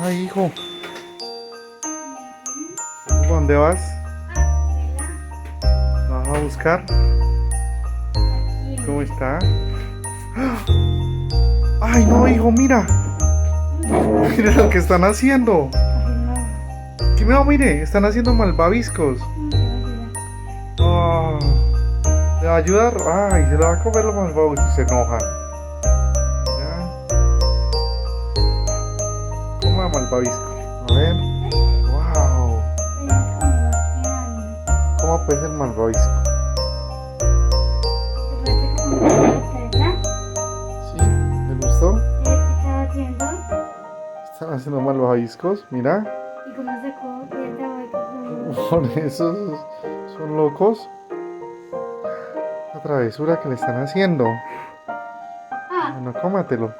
Ay, hijo, ¿para dónde vas? ¿Vas a buscar? ¿Cómo está? Ay, no, hijo, mira. Mira lo que están haciendo. Que no, mire, están haciendo malvaviscos. Ah, ¿le va a ayudar? Ay, se le va a comer los malvaviscos. Se enojan. Ya, coma malvavisco. A ver. Wow. ¿Cómo pesa el malvavisco? ¿Sí? ¿Le gustó? Están haciendo malvaviscos, mira. ¿Y cómo se Por eso son locos. La travesura que le están haciendo. Ah, Bueno, cómatelo.